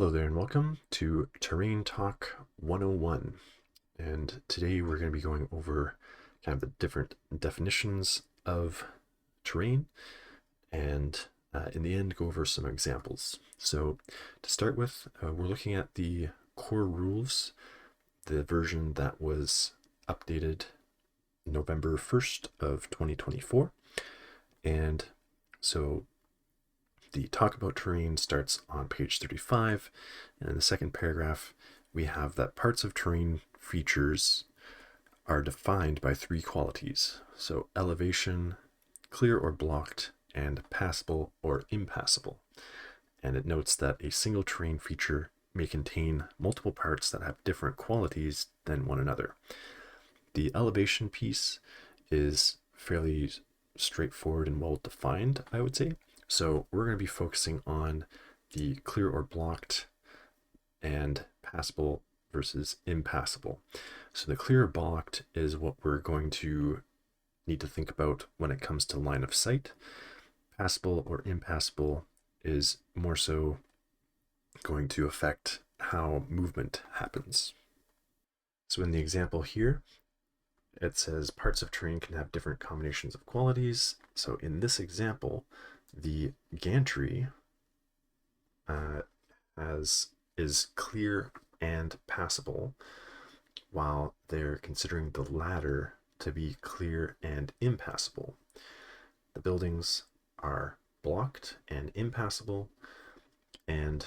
Hello there and welcome to Terrain Talk 101. And today we're going to be going over kind of the different definitions of terrain and in the end go over some examples. So to start with, we're looking at the core rules, the version that was updated November 1st of 2024. And so the talk about terrain starts on page 35, and in the second paragraph, we have that parts of terrain features are defined by three qualities. So elevation, clear or blocked, and passable or impassable. And it notes that a single terrain feature may contain multiple parts that have different qualities than one another. The elevation piece is fairly straightforward and well defined, I would say. So we're going to be focusing on the clear or blocked and passable versus impassable. So the clear or blocked is what we're going to need to think about when it comes to line of sight. Passable or impassable is more so going to affect how movement happens. So in the example here, it says parts of terrain can have different combinations of qualities. So in this example, the gantry is clear and passable, while they're considering the ladder to be clear and impassable. The buildings are blocked and impassable, and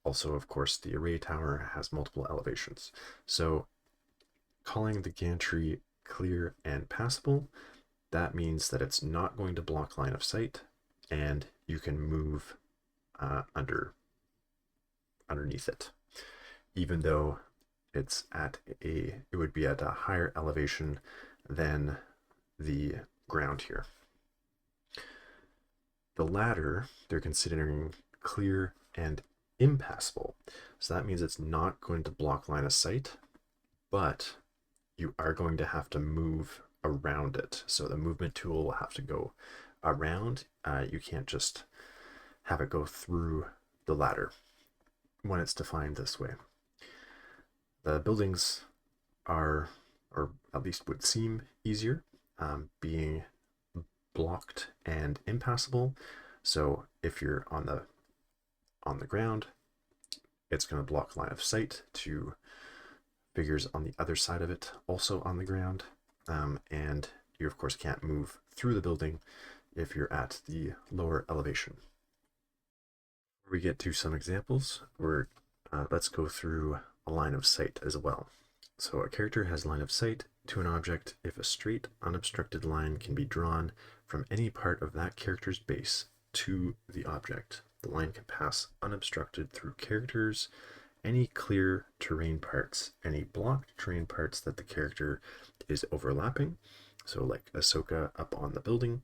also, of course, the array tower has multiple elevations. So calling the gantry clear and passable, that means that it's not going to block line of sight, and you can move underneath it, even though it would be at a higher elevation than the ground here. The ladder, they're considering clear and impassable. So that means it's not going to block line of sight, but you are going to have to move around it. So the movement tool will have to go around. You can't just have it go through the ladder when it's defined this way. The buildings are, or at least would seem easier, being blocked and impassable. So if you're on the ground, it's going to block line of sight to figures on the other side of it, also on the ground. And you of course can't move through the building if you're at the lower elevation. Before we get to some examples, let's go through a line of sight as well. So a character has line of sight to an object if a straight, unobstructed line can be drawn from any part of that character's base to the object. The line can pass unobstructed through characters, any clear terrain parts, any blocked terrain parts that the character is overlapping, so like Ahsoka up on the building,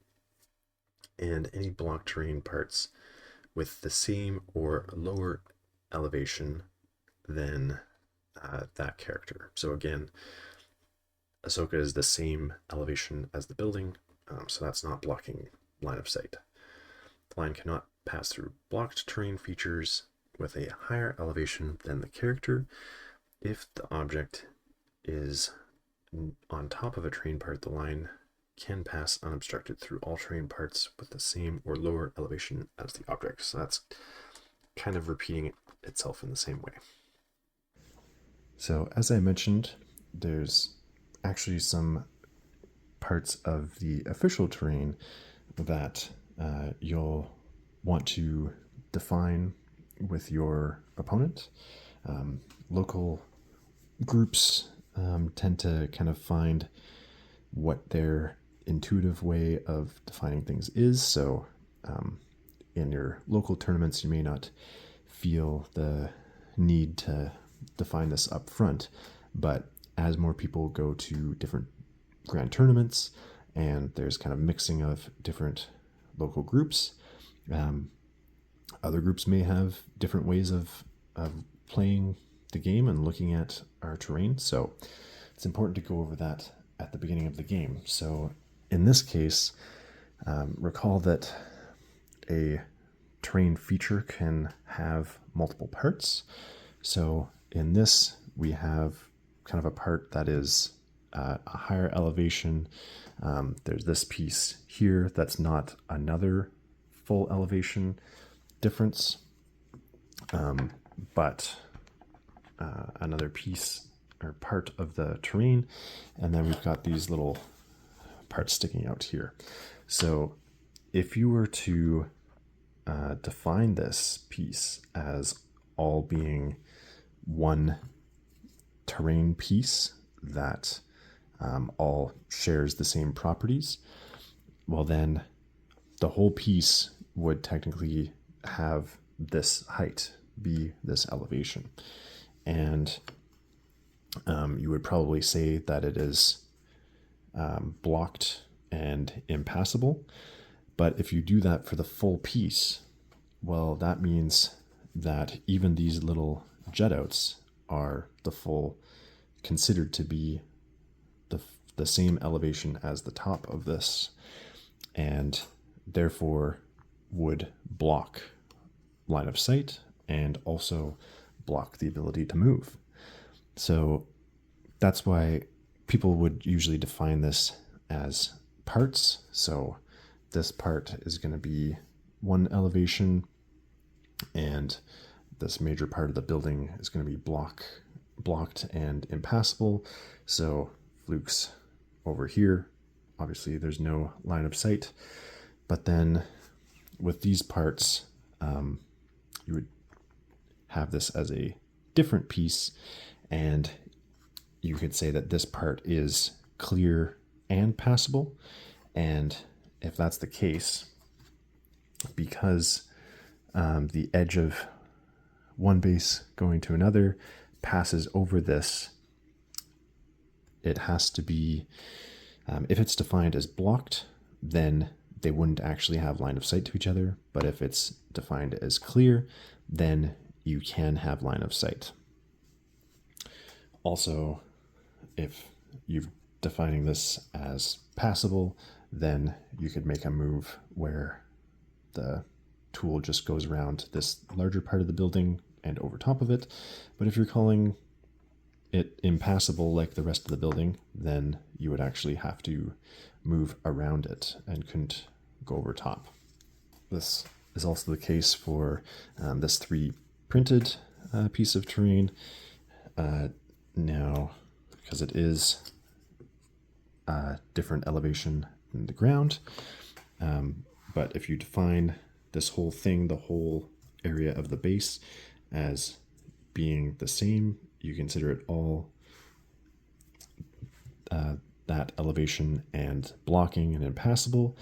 and any blocked terrain parts with the same or lower elevation than that character. So again, Ahsoka is the same elevation as the building, so that's not blocking line of sight. The line cannot pass through blocked terrain features with a higher elevation than the character if the object is on top of a terrain part. The line can pass unobstructed through all terrain parts with the same or lower elevation as the object. So that's kind of repeating itself in the same way. So as I mentioned, there's actually some parts of the official terrain that you'll want to define with your opponent. Local groups tend to kind of find what their intuitive way of defining things is. So in your local tournaments, you may not feel the need to define this up front, but as more people go to different grand tournaments and there's kind of mixing of different local groups, other groups may have different ways of playing the game and looking at our terrain. So it's important to go over that at the beginning of the game. So in this case, recall that a terrain feature can have multiple parts. So in this, we have kind of a part that is a higher elevation. There's this piece here that's not another full elevation difference, but another piece or part of the terrain. And then we've got these little parts sticking out here. So if you were to define this piece as all being one terrain piece that all shares the same properties, well then the whole piece would technically have this height be this elevation. And you would probably say that it is blocked and impassable. But if you do that for the full piece, well, that means that even these little jut outs are considered to be the same elevation as the top of this, and therefore would block line of sight and also block the ability to move. So that's why people would usually define this as parts. So this part is going to be one elevation, and this major part of the building is going to be blocked and impassable. So Fluke's over here, obviously there's no line of sight. But then with these parts, you would have this as a different piece, and you could say that this part is clear and passable. And if that's the case, because the edge of one base going to another passes over this, it has to be, if it's defined as blocked, then they wouldn't actually have line of sight to each other. But if it's defined as clear, then you can have line of sight. Also, if you're defining this as passable, then you could make a move where the tool just goes around this larger part of the building and over top of it. But if you're calling it impassable like the rest of the building, then you would actually have to move around it and couldn't go over top. This is also the case for this 3 printed piece of terrain. Now, because it is a different elevation than the ground, but if you define this whole thing, the whole area of the base, as being the same, you consider it all that elevation and blocking and impassable,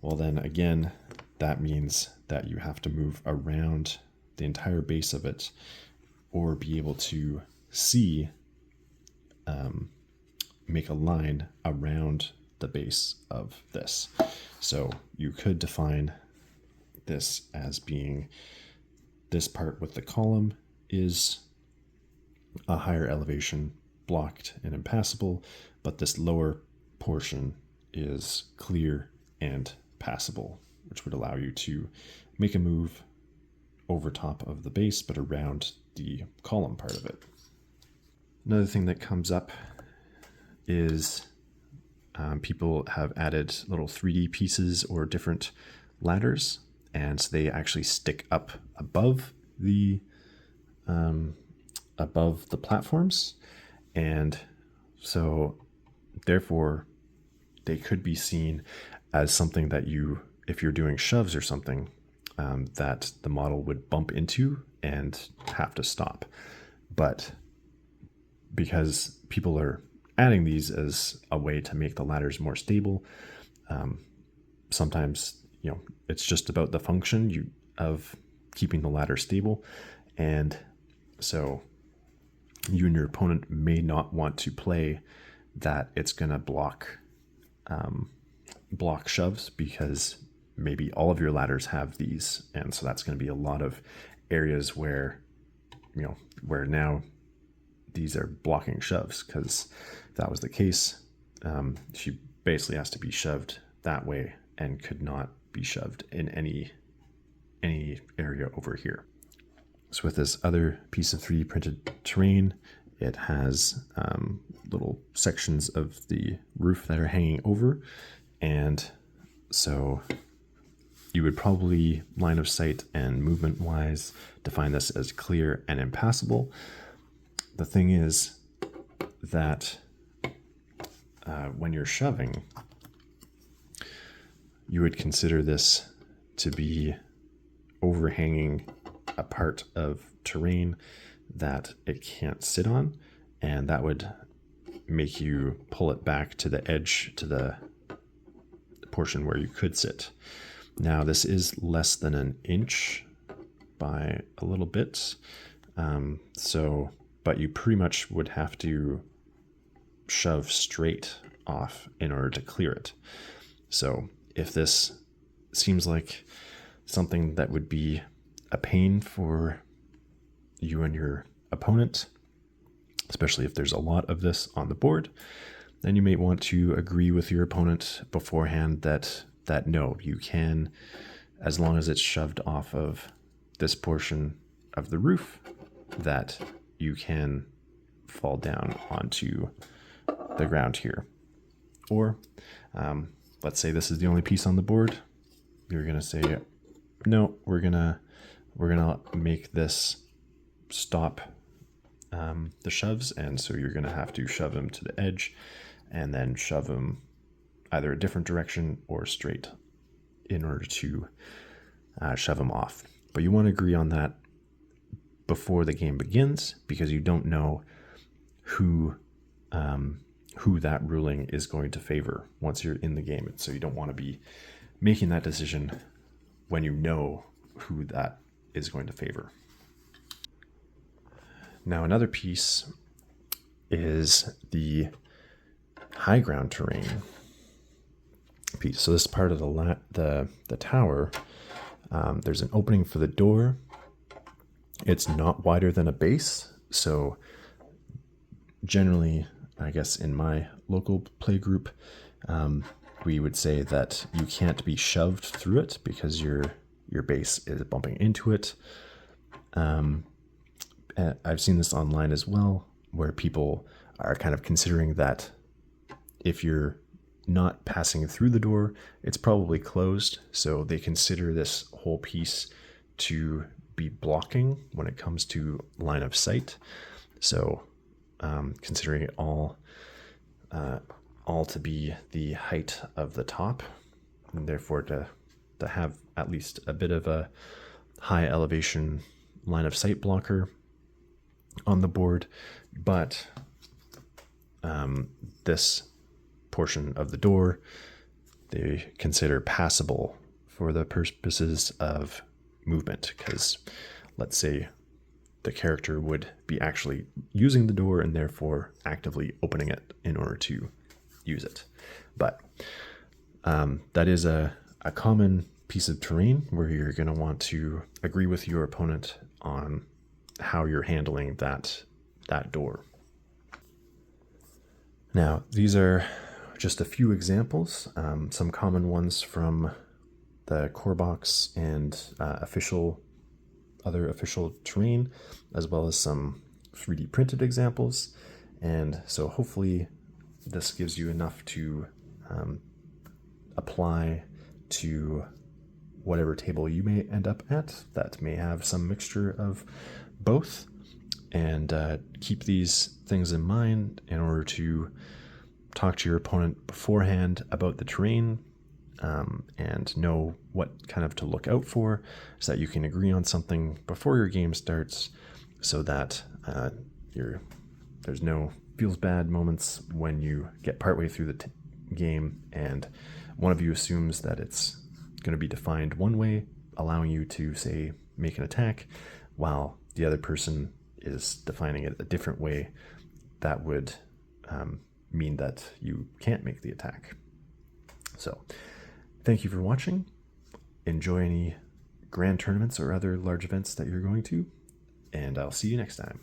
well then again, that means that you have to move around the entire base of it, or be able to see, make a line around the base of this. So you could define this as being this part with the column is a higher elevation, blocked and impassable, but this lower portion is clear and passable, which would allow you to make a move over top of the base, but around the column part of it. Another thing that comes up is people have added little 3D pieces or different ladders, and so they actually stick up above the platforms, and so therefore they could be seen as something that you, if you're doing shoves or something, that the model would bump into and have to stop. But because people are adding these as a way to make the ladders more stable, sometimes, you know, it's just about the function of keeping the ladder stable. And so you and your opponent may not want to play that it's going to block shoves, because maybe all of your ladders have these, and so that's going to be a lot of areas where, you know, where now these are blocking shoves, because if that was the case, she basically has to be shoved that way and could not be shoved in any any area over here. So with this other piece of 3D printed terrain, it has little sections of the roof that are hanging over. And so you would probably line of sight and movement wise define this as clear and impassable. The thing is that when you're shoving, you would consider this to be overhanging a part of terrain that it can't sit on, and that would make you pull it back to the edge, to the portion where you could sit. Now this is less than an inch by a little bit, but you pretty much would have to shove straight off in order to clear it. So if this seems like something that would be a pain for you and your opponent, especially if there's a lot of this on the board, then you may want to agree with your opponent beforehand that no, you can, as long as it's shoved off of this portion of the roof, that you can fall down onto the ground here. Or let's say this is the only piece on the board. You're gonna say, no, we're gonna make this stop the shoves, and so you're gonna have to shove them to the edge and then shove them either a different direction or straight in order to shove them off. But you want to agree on that before the game begins, because you don't know who that ruling is going to favor once you're in the game. So you don't want to be making that decision when you know who that is going to favor. Now another piece is the high ground terrain piece. So this part of the tower, there's an opening for the door. It's not wider than a base, so generally, I guess in my local play group, we would say that you can't be shoved through it because your base is bumping into it. I've seen this online as well, where people are kind of considering that if you're not passing through the door, it's probably closed. So they consider this whole piece to be blocking when it comes to line of sight. So considering it all to be the height of the top, and therefore to have at least a bit of a high elevation line of sight blocker on the board. But this portion of the door they consider passable for the purposes of movement, because let's say the character would be actually using the door and therefore actively opening it in order to use it. But that is a common piece of terrain where you're going to want to agree with your opponent on how you're handling that door. Now, these are just a few examples, some common ones from the core box and other official terrain, as well as some 3D printed examples. And so hopefully this gives you enough to apply to whatever table you may end up at that may have some mixture of both. And keep these things in mind in order to talk to your opponent beforehand about the terrain, and know what kind of to look out for, so that you can agree on something before your game starts, so that there's no feels bad moments when you get partway through the game and one of you assumes that it's going to be defined one way, allowing you to, say, make an attack, while the other person is defining it a different way. That would mean that you can't make the attack. So thank you for watching. Enjoy any grand tournaments or other large events that you're going to, and I'll see you next time.